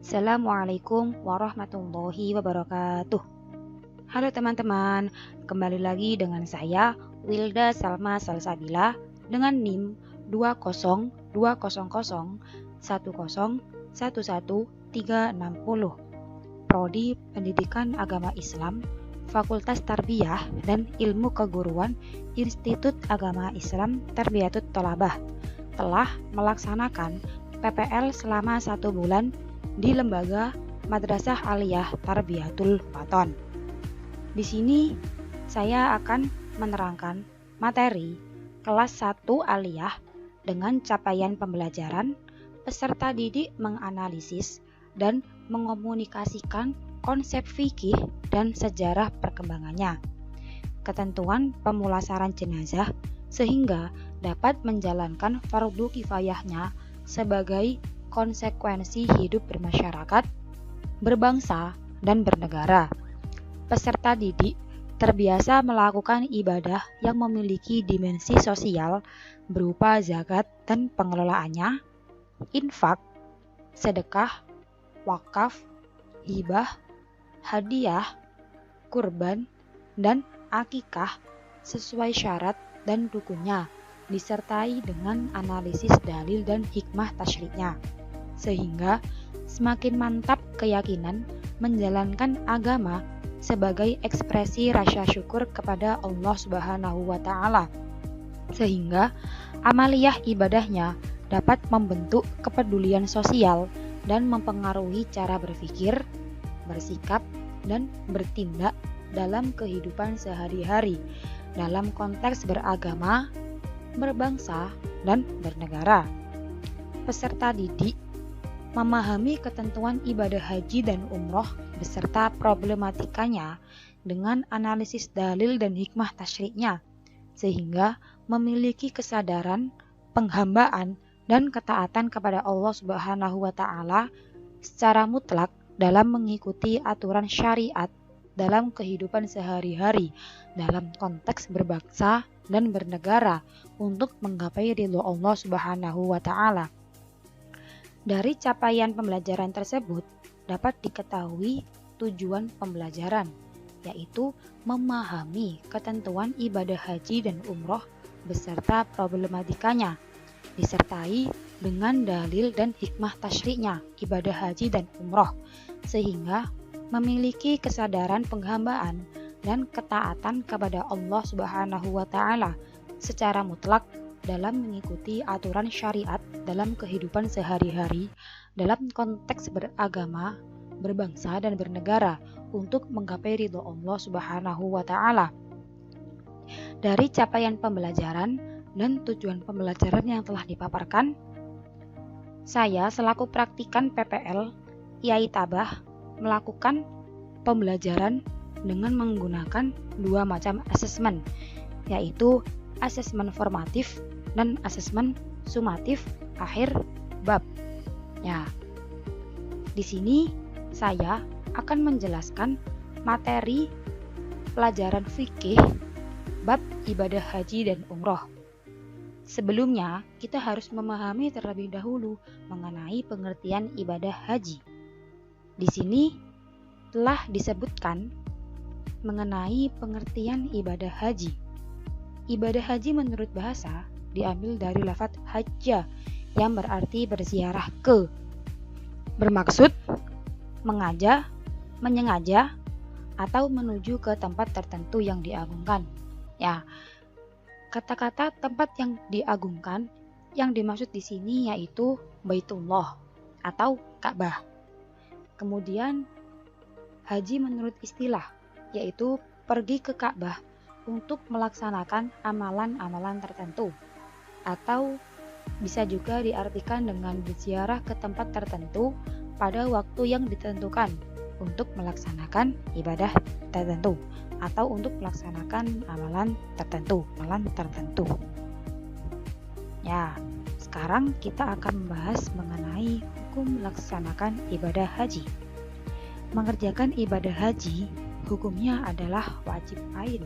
Assalamualaikum warahmatullahi wabarakatuh. Halo teman-teman, kembali lagi dengan saya Wilda Salma Salsabila dengan NIM 2020010111360, Prodi Pendidikan Agama Islam, Fakultas Tarbiyah dan Ilmu Keguruan, Institut Agama Islam Tarbiyatut Thalabah, telah melaksanakan PPL selama 1 bulan di Lembaga Madrasah Aliyah Tarbiyatul Faton. Di sini saya akan menerangkan materi kelas 1 Aliyah dengan capaian pembelajaran, peserta didik menganalisis dan mengomunikasikan konsep fikih dan sejarah perkembangannya, ketentuan pemulasaran jenazah sehingga dapat menjalankan fardu kifayahnya sebagai konsekuensi hidup bermasyarakat, berbangsa, dan bernegara. Peserta didik terbiasa melakukan ibadah yang memiliki dimensi sosial berupa zakat dan pengelolaannya, infak, sedekah, wakaf, hibah, hadiah, kurban, dan akikah sesuai syarat dan rukunnya, disertai dengan analisis dalil dan hikmah tasyriknya, sehingga semakin mantap keyakinan menjalankan agama sebagai ekspresi rasa syukur kepada Allah Subhanahu wa Ta'ala, sehingga amaliyah ibadahnya dapat membentuk kepedulian sosial dan mempengaruhi cara berpikir, bersikap, dan bertindak dalam kehidupan sehari-hari dalam konteks beragama, berbangsa, dan bernegara. Peserta didik memahami ketentuan ibadah haji dan umroh beserta problematikanya dengan analisis dalil dan hikmah tasyriknya, sehingga memiliki kesadaran, penghambaan, dan ketaatan kepada Allah Subhanahu wa Ta'ala secara mutlak dalam mengikuti aturan syariat dalam kehidupan sehari-hari dalam konteks berbangsa dan bernegara untuk menggapai ridho Allah Subhanahu wa Ta'ala. Dari capaian pembelajaran tersebut dapat diketahui tujuan pembelajaran, yaitu memahami ketentuan ibadah haji dan umroh beserta problematikanya, disertai dengan dalil dan hikmah tasyriknya ibadah haji dan umroh, sehingga memiliki kesadaran penghambaan dan ketaatan kepada Allah Subhanahu wa Ta'ala secara mutlak dalam mengikuti aturan syariat dalam kehidupan sehari-hari dalam konteks beragama, berbangsa, dan bernegara untuk menggapai ridho Allah Subhanahu wa Ta'ala. Dari capaian pembelajaran dan tujuan pembelajaran yang telah dipaparkan, saya selaku praktikan PPL Yai Tabah melakukan pembelajaran dengan menggunakan 2 macam asesmen, yaitu asesmen formatif dan asesmen sumatif akhir bab. Ya, di sini saya akan menjelaskan materi pelajaran fikih bab ibadah haji dan umroh. Sebelumnya, kita harus memahami terlebih dahulu mengenai pengertian ibadah haji. Di sini telah disebutkan mengenai pengertian ibadah haji. Ibadah haji menurut bahasa diambil dari lafaz hajja yang berarti berziarah ke, bermaksud mengaja, menyengaja, atau menuju ke tempat tertentu yang diagungkan. Ya, kata-kata tempat yang diagungkan yang dimaksud di sini yaitu Baitullah atau Ka'bah. Kemudian haji menurut istilah yaitu pergi ke Ka'bah untuk melaksanakan amalan-amalan tertentu, atau bisa juga diartikan dengan berziarah ke tempat tertentu pada waktu yang ditentukan untuk melaksanakan ibadah tertentu atau untuk melaksanakan amalan tertentu. Ya, sekarang kita akan membahas mengenai hukum melaksanakan ibadah haji. Mengerjakan ibadah haji hukumnya adalah wajib ain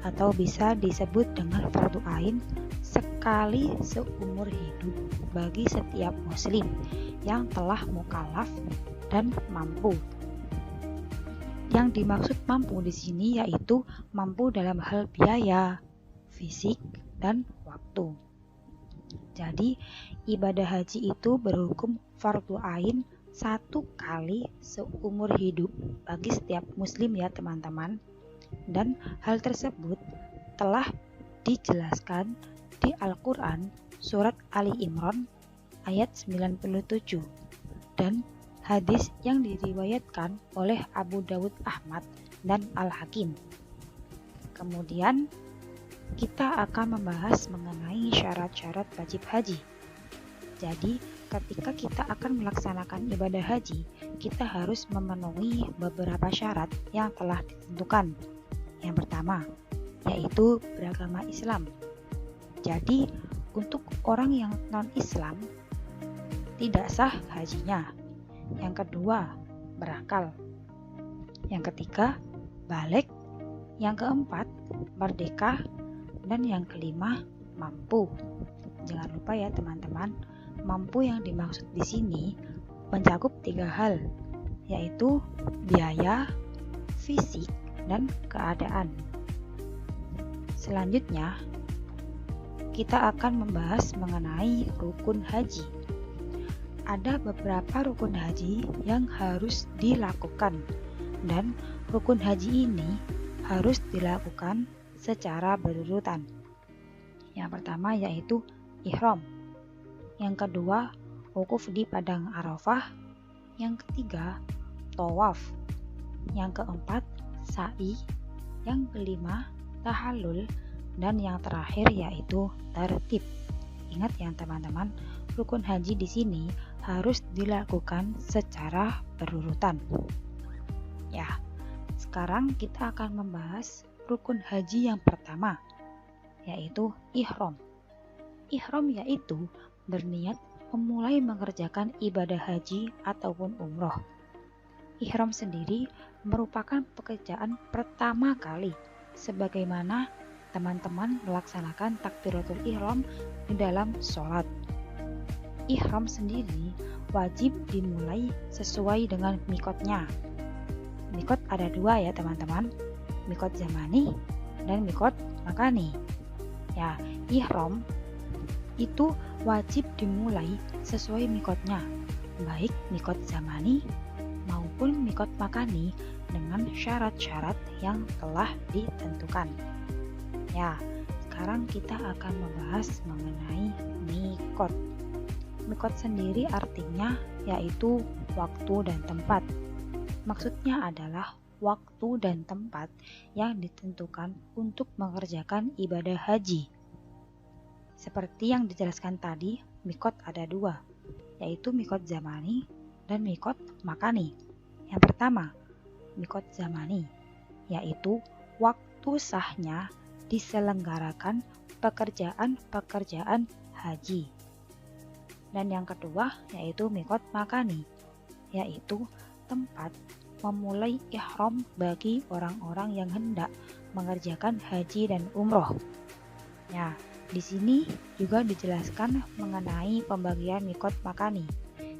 atau bisa disebut dengan fardu ain sekali seumur hidup bagi setiap muslim yang telah mukallaf dan mampu. Yang dimaksud mampu di sini yaitu mampu dalam hal biaya, fisik, dan waktu. Jadi, ibadah haji itu berhukum fardu ain 1 kali seumur hidup bagi setiap muslim ya teman-teman. Dan hal tersebut telah dijelaskan di Al-Quran surat Ali Imran ayat 97 dan hadis yang diriwayatkan oleh Abu Dawud Ahmad dan Al-Hakim. Kemudian kita akan membahas mengenai syarat-syarat wajib haji. Jadi, ketika kita akan melaksanakan ibadah haji, kita harus memenuhi beberapa syarat yang telah ditentukan. Yang pertama, yaitu beragama Islam. Jadi, untuk orang yang non-Islam, tidak sah hajinya. Yang kedua, berakal. Yang ketiga, balik. Yang keempat, merdeka. Dan yang kelima, mampu. Jangan lupa ya teman-teman, mampu yang dimaksud di sini mencakup 3 hal, yaitu biaya, fisik, dan keadaan. Selanjutnya, kita akan membahas mengenai rukun haji. Ada beberapa rukun haji yang harus dilakukan, dan rukun haji ini harus dilakukan secara berurutan. Yang pertama yaitu ihram. Yang kedua, wukuf di padang Arafah. Yang ketiga, tawaf. Yang keempat, sa'i. Yang kelima, tahallul. Dan yang terakhir yaitu tertib. Ingat ya teman-teman, rukun haji di sini harus dilakukan secara berurutan. Ya, sekarang kita akan membahas rukun haji yang pertama, yaitu ihram. Ihram yaitu berniat memulai mengerjakan ibadah haji ataupun umroh. Ihram sendiri merupakan pekerjaan pertama kali, sebagaimana teman-teman melaksanakan takbiratul ihram di dalam sholat. Ihram sendiri wajib dimulai sesuai dengan mikotnya. Mikot ada 2 ya teman-teman, mikot zamani dan mikot makani. Ya, ihram itu wajib dimulai sesuai mikotnya, baik mikot zamani maupun mikot makani dengan syarat-syarat yang telah ditentukan. Ya, sekarang kita akan membahas mengenai mikot. Mikot sendiri artinya yaitu waktu dan tempat. Maksudnya adalah waktu dan tempat yang ditentukan untuk mengerjakan ibadah haji. Seperti yang dijelaskan tadi, mikot ada 2, yaitu mikot zamani dan mikot makani. Yang pertama, mikot zamani, yaitu waktu sahnya diselenggarakan pekerjaan-pekerjaan haji. Dan yang kedua, yaitu mikot makani, yaitu tempat memulai ihram bagi orang-orang yang hendak mengerjakan haji dan umroh. Ya, di sini juga dijelaskan mengenai pembagian mikot makani.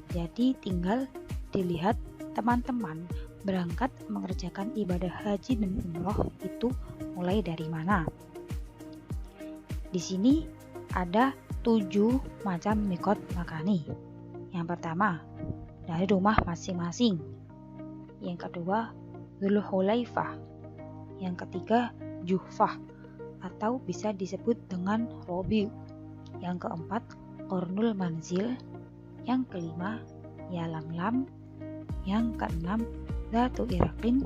Jadi tinggal dilihat teman-teman berangkat mengerjakan ibadah haji dan umroh itu mulai dari mana. Di sini ada 7 macam mikot makani. Yang pertama, dari rumah masing-masing. Yang kedua, Dzulhulaifah. Yang ketiga, Juhfah atau bisa disebut dengan Robi. Yang keempat, Qornul Manzil. Yang kelima, Yalamlam. Yang keenam, Dzatu Iraqin.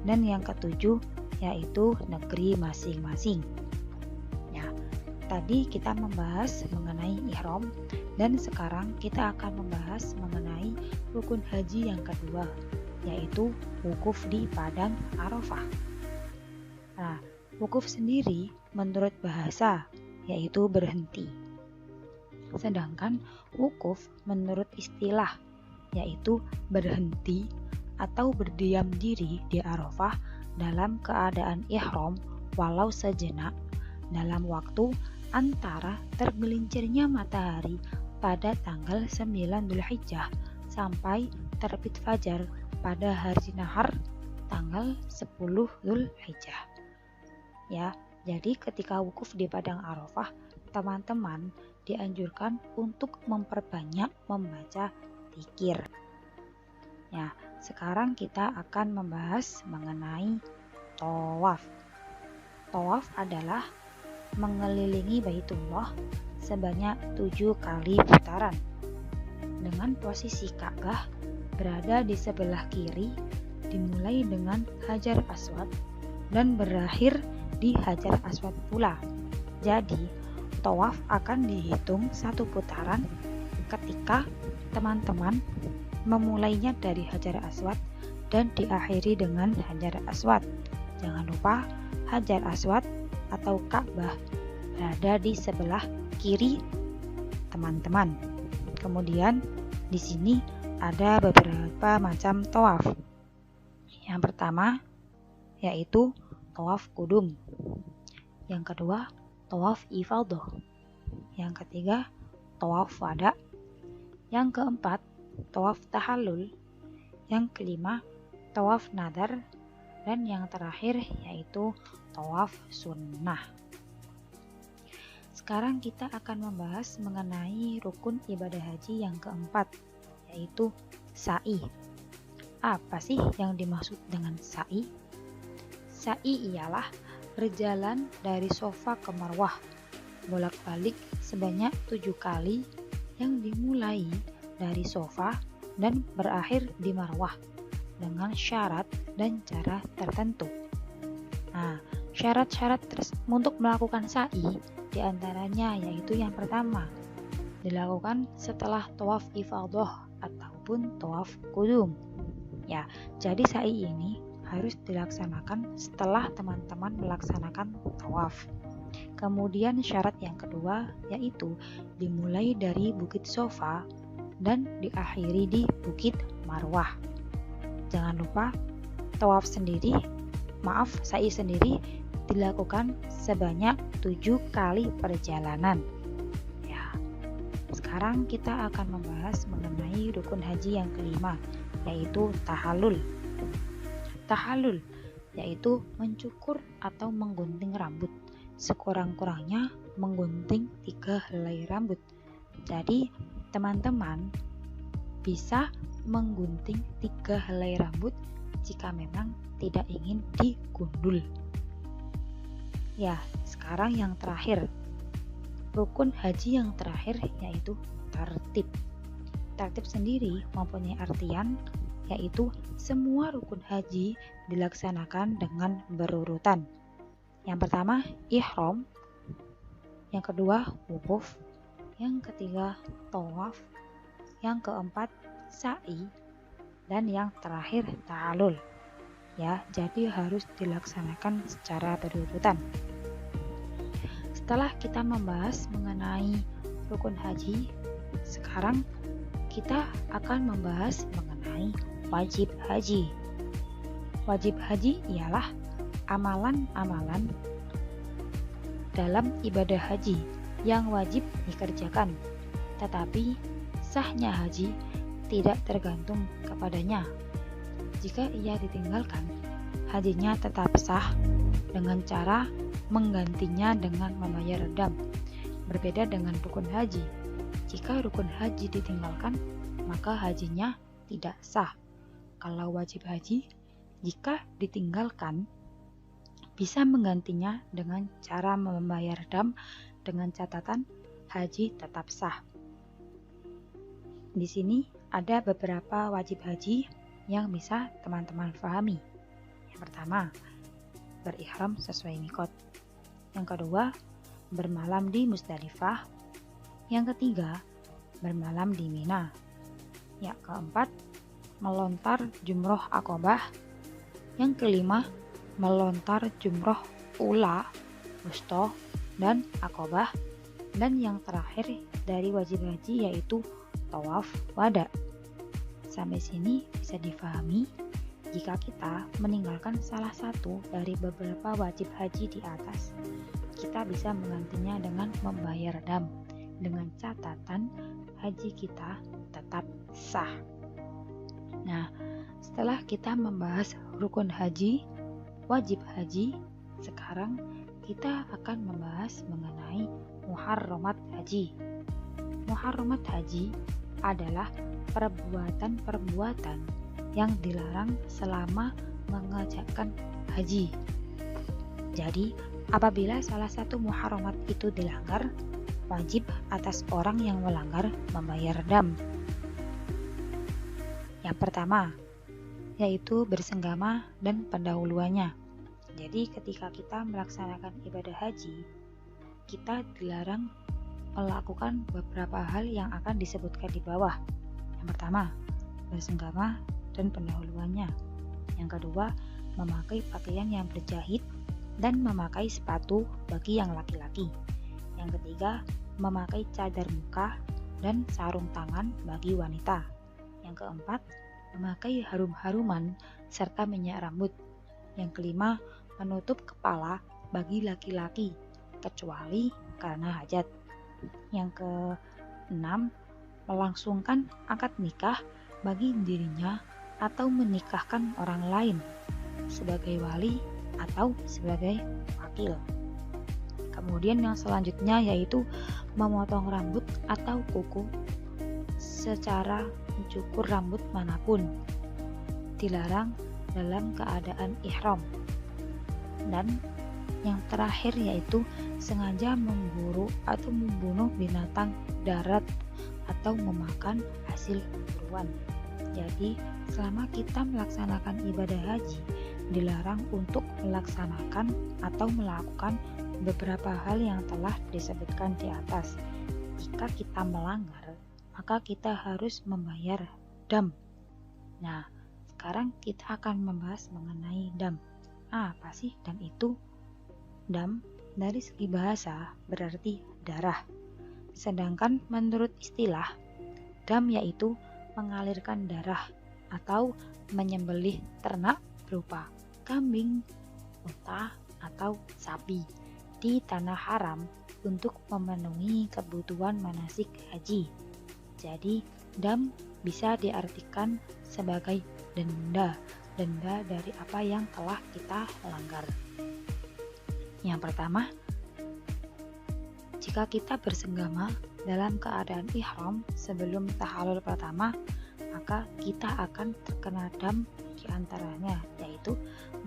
Dan yang ketujuh yaitu negeri masing-masing. Ya, tadi kita membahas mengenai ihram dan sekarang kita akan membahas mengenai rukun haji yang kedua, yaitu wukuf di padang Arafah. Nah, wukuf sendiri menurut bahasa yaitu berhenti. Sedangkan wukuf menurut istilah yaitu berhenti atau berdiam diri di Arafah dalam keadaan ihram walau sejenak dalam waktu antara tergelincirnya matahari pada tanggal 9 Dzulhijjah sampai terbit fajar pada hari nahar tanggal 10 Dzulhijjah. Ya, jadi ketika wukuf di padang Arafah, teman-teman dianjurkan untuk memperbanyak membaca dzikir. Ya, sekarang kita akan membahas mengenai tawaf. Tawaf adalah mengelilingi Baitullah sebanyak 7 kali putaran dengan posisi Ka'bah berada di sebelah kiri, dimulai dengan Hajar Aswad dan berakhir di Hajar Aswad pula. Jadi, tawaf akan dihitung satu putaran ketika teman-teman memulainya dari Hajar Aswad dan diakhiri dengan Hajar Aswad. Jangan lupa Hajar Aswad atau Ka'bah berada di sebelah kiri teman-teman. Kemudian di sini ada beberapa macam tawaf. Yang pertama yaitu tawaf kudum. Yang kedua tawaf ifadah. Yang ketiga tawaf wada. Yang keempat tawaf tahallul. Yang kelima tawaf nadar. Dan yang terakhir yaitu tawaf sunnah. Sekarang kita akan membahas mengenai rukun ibadah haji yang keempat, yaitu sa'i. Apa sih yang dimaksud dengan sa'i? Sa'i ialah berjalan dari Sofa ke Marwah, bolak-balik sebanyak 7 kali yang dimulai dari Sofa dan berakhir di Marwah dengan syarat dan cara tertentu. Nah, syarat-syarat untuk melakukan sa'i diantaranya yaitu yang pertama, dilakukan setelah tawaf ifadah ataupun tawaf kudum. Ya, jadi sa'i ini harus dilaksanakan setelah teman-teman melaksanakan tawaf. Kemudian syarat yang kedua yaitu dimulai dari Bukit Sofa dan diakhiri di Bukit Marwah. Jangan lupa sa'i sendiri dilakukan sebanyak 7 kali perjalanan. Ya. Sekarang kita akan membahas mengenai rukun haji yang kelima, yaitu tahallul. Tahallul yaitu mencukur atau menggunting rambut. Sekurang-kurangnya menggunting 3 helai rambut. Jadi, teman-teman bisa menggunting 3 helai rambut jika memang tidak ingin digundul. Ya, sekarang yang terakhir, rukun haji yang terakhir yaitu tartib. Tartib sendiri mempunyai artian yaitu semua rukun haji dilaksanakan dengan berurutan. Yang pertama, ihram. Yang kedua, wukuf. Yang ketiga, tawaf. Yang keempat, sa'i. Dan yang terakhir, tahallul. Ya, jadi harus dilaksanakan secara berurutan. Setelah kita membahas mengenai rukun haji, sekarang kita akan membahas mengenai wajib haji. Wajib haji ialah amalan-amalan dalam ibadah haji yang wajib dikerjakan, tetapi sahnya haji tidak tergantung kepadanya. Jika ia ditinggalkan, hajinya tetap sah dengan cara menggantinya dengan membayar dam. Berbeda dengan rukun haji. Jika rukun haji ditinggalkan, maka hajinya tidak sah. Kalau wajib haji, jika ditinggalkan, bisa menggantinya dengan cara membayar dam dengan catatan haji tetap sah. Di sini ada beberapa wajib haji yang bisa teman-teman pahami. Yang pertama, berihram sesuai mikot. Yang kedua, bermalam di Musdalifah. Yang ketiga, bermalam di Mina. Yang keempat, melontar jumroh Aqobah. Yang kelima, melontar jumroh ula, wusta, dan Aqobah. Dan yang terakhir dari wajib haji yaitu tawaf wada. Sampai sini bisa difahami jika kita meninggalkan salah satu dari beberapa wajib haji di atas, kita kita bisa menggantinya dengan membayar dam, dengan catatan haji kita tetap sah. Nah, setelah kita membahas rukun haji, wajib haji, sekarang kita akan membahas mengenai muharramat haji. Muharramat haji adalah perbuatan-perbuatan yang dilarang selama mengerjakan haji. Jadi, apabila salah satu muharramat itu dilanggar, wajib atas orang yang melanggar membayar dam. Yang pertama, yaitu bersenggama dan pendahuluannya. Jadi ketika kita melaksanakan ibadah haji, kita dilarang melakukan beberapa hal yang akan disebutkan di bawah. Yang pertama, bersenggama dan pendahuluannya. Yang kedua, memakai pakaian yang berjahit dan memakai sepatu bagi yang laki-laki. Yang ketiga, memakai cadar muka dan sarung tangan bagi wanita. Yang keempat, memakai harum-haruman serta minyak rambut. Yang kelima, menutup kepala bagi laki-laki, kecuali karena hajat. Yang keenam, melangsungkan akad nikah bagi dirinya atau menikahkan orang lain sebagai wali atau sebagai wakil. Kemudian yang selanjutnya yaitu memotong rambut atau kuku secara mencukur rambut manapun. Dilarang dalam keadaan ihram. Dan yang terakhir yaitu sengaja memburu atau membunuh binatang darat atau memakan hasil buruan. Jadi selama kita melaksanakan ibadah haji, dilarang untuk melaksanakan atau melakukan beberapa hal yang telah disebutkan di atas. Jika kita melanggar, maka kita harus membayar dam. Nah, sekarang kita akan membahas mengenai dam. Apa sih dam itu? Dam dari segi bahasa berarti darah. Sedangkan menurut istilah, dam yaitu mengalirkan darah atau menyembelih ternak berupa kambing, unta, atau sapi di tanah haram untuk memenuhi kebutuhan manasik haji. Jadi, dam bisa diartikan sebagai denda dari apa yang telah kita langgar. Yang pertama, jika kita bersenggama dalam keadaan ihram sebelum tahalul pertama, maka kita akan terkena dam di antaranya, yaitu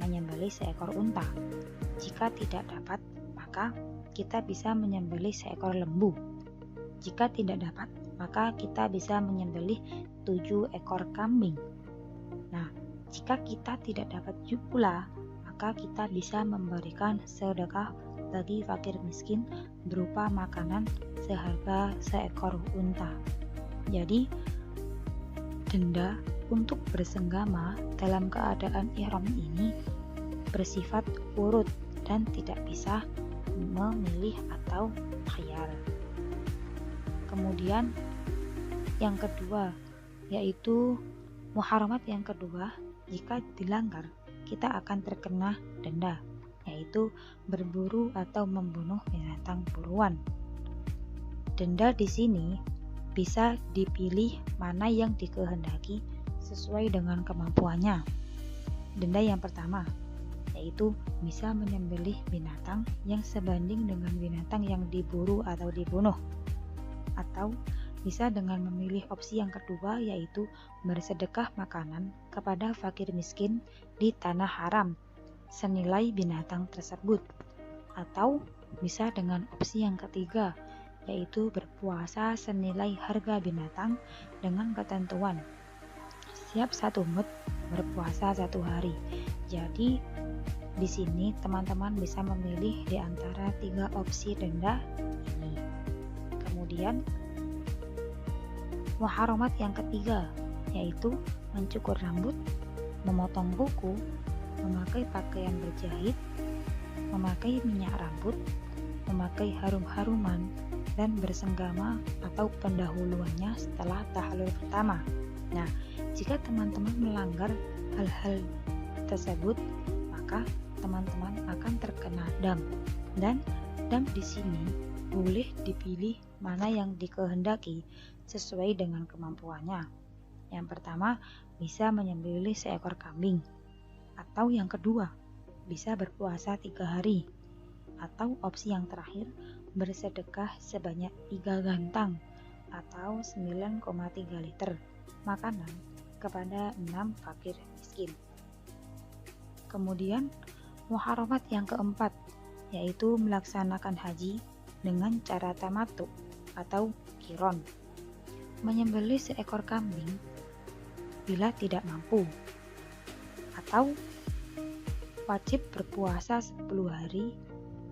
menyembelih seekor unta. Jika tidak dapat, maka kita bisa menyembelih seekor lembu. Jika tidak dapat, maka kita bisa menyembelih 7 ekor kambing. Nah, jika kita tidak dapat pula, maka kita bisa memberikan sedekah bagi fakir miskin berupa makanan seharga seekor unta. Jadi, denda untuk bersenggama dalam keadaan ihram ini bersifat urut dan tidak bisa memilih atau khiyar. Kemudian yang kedua yaitu muharramat yang kedua, jika dilanggar kita akan terkena denda, yaitu berburu atau membunuh binatang buruan. Denda di sini bisa dipilih mana yang dikehendaki sesuai dengan kemampuannya. Denda yang pertama yaitu bisa menyembelih binatang yang sebanding dengan binatang yang diburu atau dibunuh, atau bisa dengan memilih opsi yang kedua yaitu bersedekah makanan kepada fakir miskin di tanah haram senilai binatang tersebut, atau bisa dengan opsi yang ketiga yaitu berpuasa senilai harga binatang dengan ketentuan setiap 1 mud berpuasa 1 hari. Jadi di sini teman-teman bisa memilih di antara 3 opsi denda ini. Kemudian muharramat yang ketiga yaitu mencukur rambut, memotong kuku, memakai pakaian berjahit, memakai minyak rambut, memakai harum-haruman, dan bersenggama atau pendahuluannya setelah tahalul pertama. Nah, jika teman-teman melanggar hal-hal tersebut, maka teman-teman akan terkena dam. Dan Dam di sini boleh dipilih mana yang dikehendaki sesuai dengan kemampuannya. Yang pertama, bisa menyembelih seekor kambing. Atau yang kedua, bisa berpuasa 3 hari. Atau opsi yang terakhir, bersedekah sebanyak 3 gantang atau 9,3 liter makanan kepada 6 fakir miskin. Kemudian, muharamat yang keempat, yaitu melaksanakan haji dengan cara tamattu atau qiron. Menyembelih seekor kambing bila tidak mampu, atau wajib berpuasa 10 hari,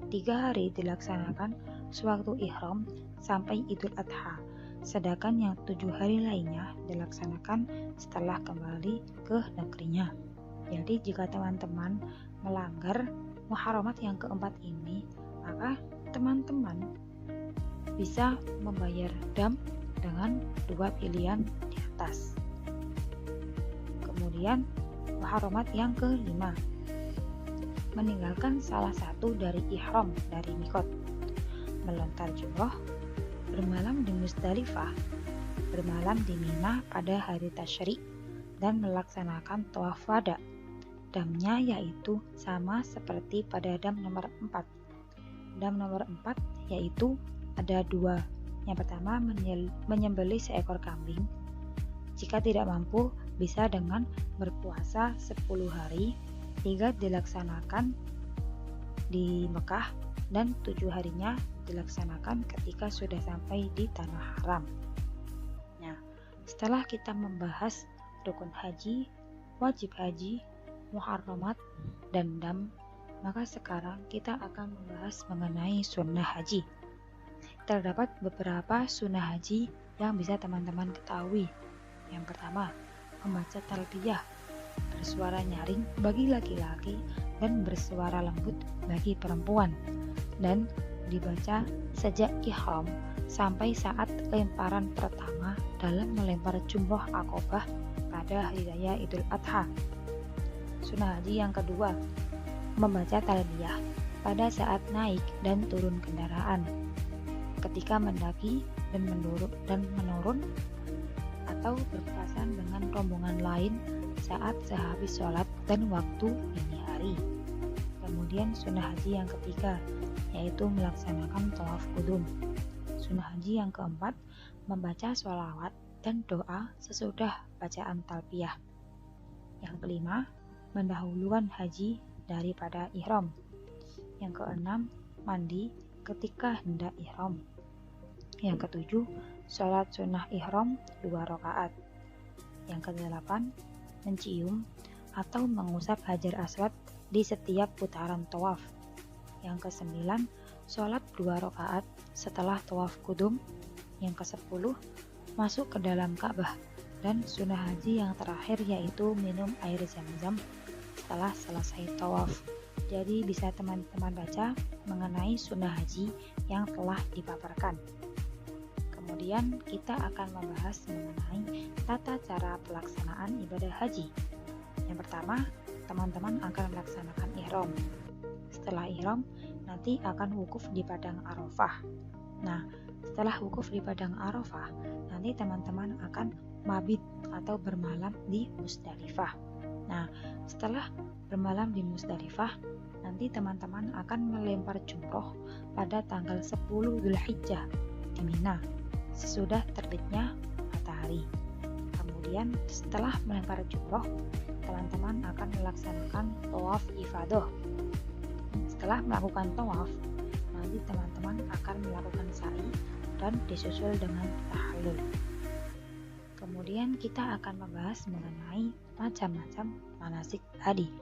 3 hari dilaksanakan sewaktu ihram sampai Idul Adha, sedangkan yang 7 hari lainnya dilaksanakan setelah kembali ke negerinya. Jadi jika teman-teman melanggar muharamat yang keempat ini, maka teman-teman bisa membayar dam dengan 2 pilihan di atas. Kemudian muharamat yang kelima, meninggalkan salah satu dari ihram dari mikot, melontar jumroh, bermalam di Musdalifah, bermalam di Mina pada hari tasyrik, dan melaksanakan tawaf wada. Damnya yaitu sama seperti pada dam nomor 4. Dam nomor 4 yaitu ada 2. Yang pertama, menyembelih seekor kambing. Jika tidak mampu, bisa dengan berpuasa 10 hari, 3 dilaksanakan di Mekah dan 7 harinya dilaksanakan ketika sudah sampai di tanah haram. Nah, setelah kita membahas rukun haji, wajib haji, muharamat, dan dam, maka sekarang kita akan membahas mengenai sunnah haji. Terdapat beberapa sunnah haji yang bisa teman-teman ketahui. Yang pertama, membaca talbiyah bersuara nyaring bagi laki-laki dan bersuara lembut bagi perempuan, dan dibaca sejak ihram sampai saat lemparan pertama dalam melempar jumroh Aqobah pada hari raya Idul Adha. Sunnah haji yang kedua, membaca talbiyah pada saat naik dan turun kendaraan, ketika mendaki dan menurun, atau berpapasan dengan rombongan lain saat sehabis sholat dan waktu dini hari. Kemudian sunnah haji yang ketiga, yaitu melaksanakan tawaf qudum. Sunnah haji yang keempat, membaca sholawat dan doa sesudah bacaan talbiyah. Yang kelima, mendahulukan haji daripada ihram. Yang keenam, mandi ketika hendak ihram. Yang ketujuh, sholat sunnah ihram 2 rakaat. Yang kedelapan, mencium atau mengusap hajar aswad di setiap putaran tawaf. Yang kesembilan, sholat 2 rakaat setelah tawaf qudum. Yang ke-10, masuk ke dalam Ka'bah. Dan sunnah haji yang terakhir yaitu minum air zam-zam setelah selesai tawaf. Jadi bisa teman-teman baca mengenai sunnah haji yang telah dipaparkan. Kemudian kita akan membahas mengenai tata cara pelaksanaan ibadah haji. Yang pertama, teman-teman akan melaksanakan ihram. Setelah ihram, nanti akan wukuf di Padang Arafah. Nah, setelah wukuf di Padang Arafah, nanti teman-teman akan mabit atau bermalam di Musdalifah. Nah, setelah bermalam di Musdalifah, nanti teman-teman akan melempar jumroh pada tanggal 10 Dzulhijjah di Mina, sesudah terbitnya matahari. Kemudian setelah melempar jumroh, teman-teman akan melaksanakan tawaf ifadah. Setelah melakukan tawaf, nanti teman-teman akan melakukan sa'i dan disusul dengan tahallul. Kemudian kita akan membahas mengenai macam-macam manasik haji.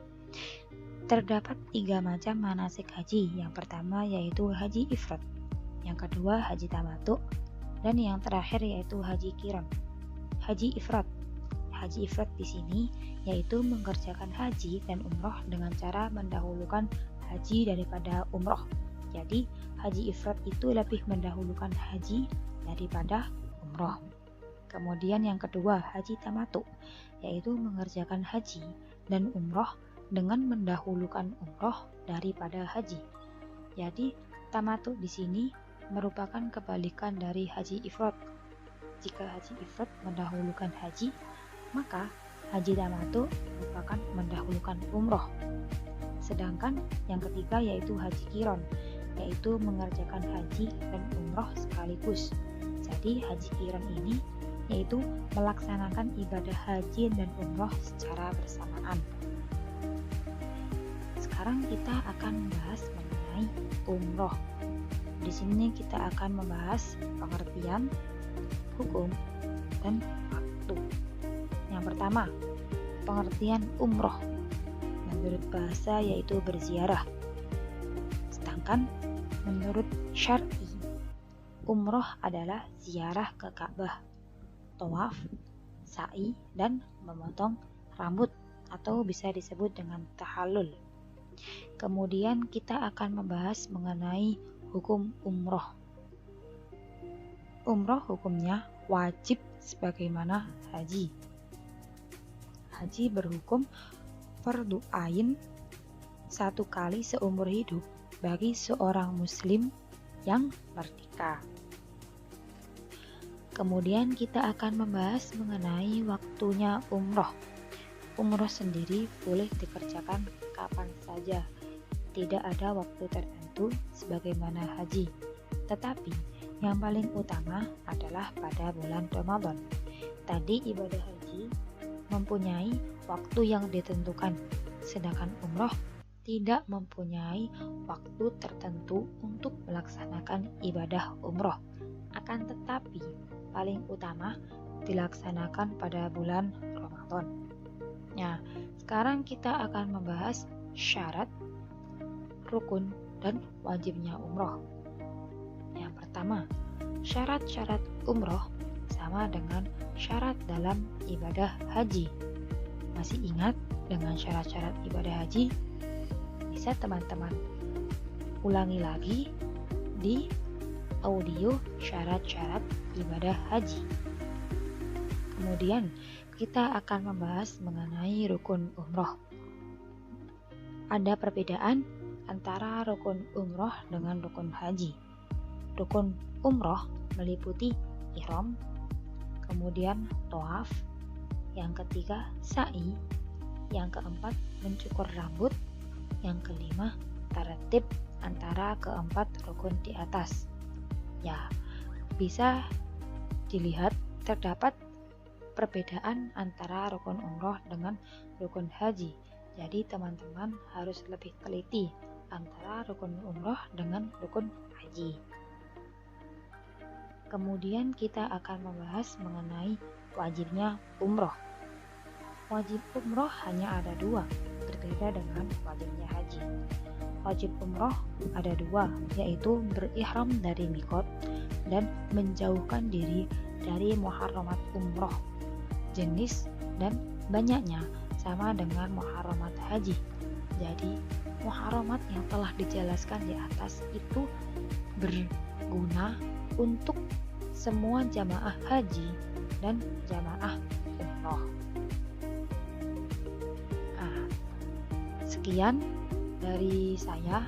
Terdapat 3 macam manasik haji. Yang pertama yaitu haji ifrad, yang kedua haji tamattu, dan yang terakhir yaitu haji qiran. Haji ifrad di sini yaitu mengerjakan haji dan umroh dengan cara mendahulukan haji daripada umroh. Jadi haji ifrad itu lebih mendahulukan haji daripada umroh. Kemudian yang kedua, haji tamattu, yaitu mengerjakan haji dan umroh dengan mendahulukan umroh daripada haji. Jadi tamattu di sini merupakan kebalikan dari haji ifrad. Jika haji ifrad mendahulukan haji, maka haji tamattu merupakan mendahulukan umroh. Sedangkan yang ketiga yaitu haji qiron, yaitu mengerjakan haji dan umroh sekaligus. Jadi haji qiron ini yaitu melaksanakan ibadah haji dan umroh secara bersamaan. Sekarang kita akan membahas mengenai umroh. Di sini kita akan membahas pengertian, hukum, dan waktu. Yang pertama, pengertian umroh. Menurut bahasa yaitu berziarah. Sedangkan menurut syar'i, umroh adalah ziarah ke Ka'bah, tawaf, sa'i, dan memotong rambut atau bisa disebut dengan tahallul. Kemudian kita akan membahas mengenai hukum umroh. Umroh hukumnya wajib sebagaimana haji. Haji berhukum fardu ain 1 kali seumur hidup bagi seorang muslim yang merdeka. Kemudian kita akan membahas mengenai waktunya umroh. Umroh sendiri boleh dikerjakan kapan saja, tidak ada waktu tertentu sebagaimana haji. Tetapi yang paling utama adalah pada bulan Ramadan. Tadi ibadah haji mempunyai waktu yang ditentukan, sedangkan umroh tidak mempunyai waktu tertentu untuk melaksanakan ibadah umroh. Akan tetapi paling utama dilaksanakan pada bulan Ramadan. Nah, sekarang kita akan membahas syarat, rukun, dan wajibnya umroh. Yang pertama, syarat-syarat umroh sama dengan syarat dalam ibadah haji. Masih ingat dengan syarat-syarat ibadah haji? Bisa teman-teman ulangi lagi di audio syarat-syarat ibadah haji. Kemudian kita akan membahas mengenai rukun umroh. Ada perbedaan antara rukun umroh dengan rukun haji. Rukun umroh meliputi ihram, kemudian tawaf, yang ketiga sa'i, yang keempat mencukur rambut, yang kelima tertib antara keempat rukun di atas. Ya, bisa dilihat terdapat perbedaan antara rukun umroh dengan rukun haji. Jadi teman-teman harus lebih teliti antara rukun umroh dengan rukun haji. Kemudian kita akan membahas mengenai wajibnya umroh. Wajib umroh hanya ada 2, berbeda dengan wajibnya haji. Wajib umroh ada 2, yaitu berihram dari mikot dan menjauhkan diri dari muharramat umroh. Jenis dan banyaknya sama dengan muharramat haji. Jadi muharramat yang telah dijelaskan di atas itu berguna untuk semua jamaah haji dan jamaah umroh. Sekian dari saya.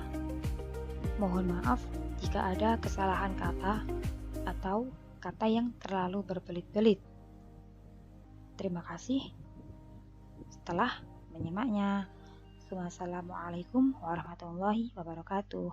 Mohon maaf jika ada kesalahan kata atau kata yang terlalu berbelit-belit. Terima kasih setelah menyimaknya. Wassalamualaikum warahmatullahi wabarakatuh.